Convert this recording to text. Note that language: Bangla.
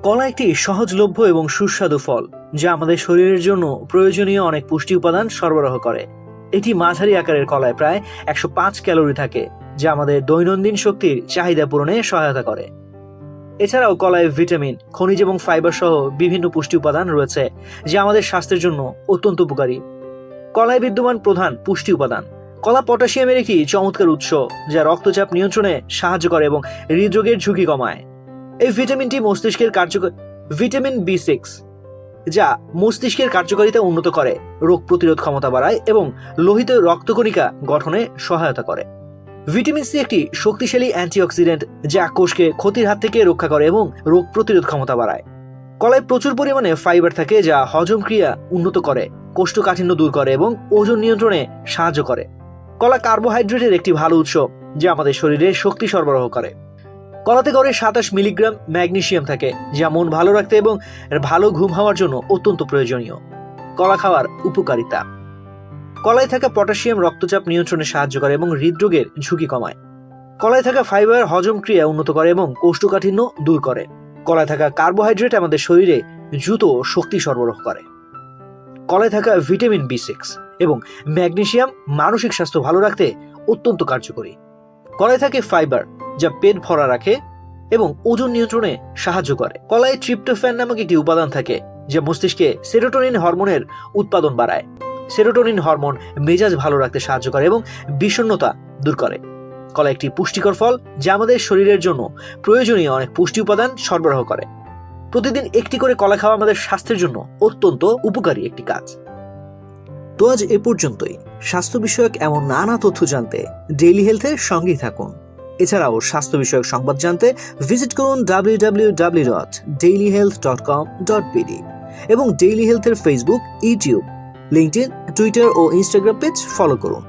কলা একটি সহজলভ্য এবং সুস্বাদু ফল যা আমাদের শরীরের জন্য প্রয়োজনীয় অনেক পুষ্টি উপাদান সরবরাহ করে। এটি মাঝারি আকারের কলায় প্রায় 105 ক্যালোরি থাকে, যা আমাদের দৈনন্দিন শক্তির চাহিদা পূরণে সহায়তা করে। এছাড়াও কলায় ভিটামিন, খনিজ এবং ফাইবার সহ বিভিন্ন পুষ্টি উপাদান রয়েছে যা আমাদের স্বাস্থ্যের জন্য অত্যন্ত উপকারী। কলায় বিদ্যমান প্রধান পুষ্টি উপাদান: কলা পটাশিয়ামের একটি চমৎকার উৎস যা রক্তচাপ নিয়ন্ত্রণে সাহায্য করে এবং হৃদরোগের ঝুঁকি কমায়। এই ভিটামিনটি ভিটামিন B6 যা মস্তিষ্কের কার্যকারিতা উন্নত করে, রোগ প্রতিরোধ ক্ষমতা বাড়ায় এবং লোহিত রক্তকণিকা গঠনে সহায়তা করে। ভিটামিন সি একটি শক্তিশালী অ্যান্টিঅক্সিডেন্ট যা কোষকে ক্ষতির হাত থেকে রক্ষা করে এবং রোগ প্রতিরোধ ক্ষমতা বাড়ায়। কলায় প্রচুর পরিমাণে ফাইবার থাকে যা হজম ক্রিয়া উন্নত করে, কোষ্ঠকাঠিন্য দূর করে এবং ওজন নিয়ন্ত্রণে সাহায্য করে। কলা কার্বোহাইড্রেটের একটি ভালো উৎস যা আমাদের শরীরে শক্তি সরবরাহ করে। কলাতে গড়ে 27 মিলিগ্রাম ম্যাগনেসিয়াম থাকে যা মন ভালো রাখতে এবং ভালো ঘুম হওয়ার জন্য অত্যন্ত প্রয়োজনীয়। কলা খাওয়ার উপকারিতা: কলায় থাকা পটাশিয়াম রক্তচাপ নিয়ন্ত্রণে সাহায্য করে এবং হৃদরোগের ঝুঁকি কমায়। কলায় থাকা ফাইবার হজম ক্রিয়া উন্নত করে এবং কোষ্ঠকাঠিন্য দূর করে। কলায় থাকা কার্বোহাইড্রেট আমাদের শরীরে দ্রুত শক্তি সরবরাহ করে। কলায় থাকা ভিটামিন B6 এবং ম্যাগনেসিয়াম মানসিক স্বাস্থ্য ভালো রাখতে অত্যন্ত কার্যকরী। কলায় থাকে ফাইবার যা পেট ভরা রাখে এবং ওজন নিয়ন্ত্রণে সাহায্য করে। কলায় ট্রিপ্টোফ্যান নামক একটি উপাদান থাকে যা মস্তিষ্কে সেরোটোনিন হরমোনের উৎপাদন বাড়ায়। সেরোটোনিন হরমোন মেজাজ ভালো রাখতে সাহায্য করে এবং বিষণ্ণতা দূর করে। কলা একটি পুষ্টিকর ফল যা আমাদের শরীরের জন্য প্রয়োজনীয় অনেক পুষ্টি উপাদান সরবরাহ করে। প্রতিদিন একটি করে কলা খাওয়া আমাদের স্বাস্থ্যের জন্য অত্যন্ত উপকারী একটি কাজ। তো আজ এ পর্যন্তই। স্বাস্থ্য বিষয়ক এমন নানা তথ্য জানতে ডেইলি হেলথের সঙ্গেই থাকুন। এছাড়াও স্বাস্থ্য বিষয়ক সংবাদ জানতে ভিজিট করুন www.dailyhealth.com.pd এবং ডেইলি হেলথের ফেসবুক, ইউটিউব, লিঙ্কডইন, টুইটার ও ইনস্টাগ্রাম পেজ ফলো করুন।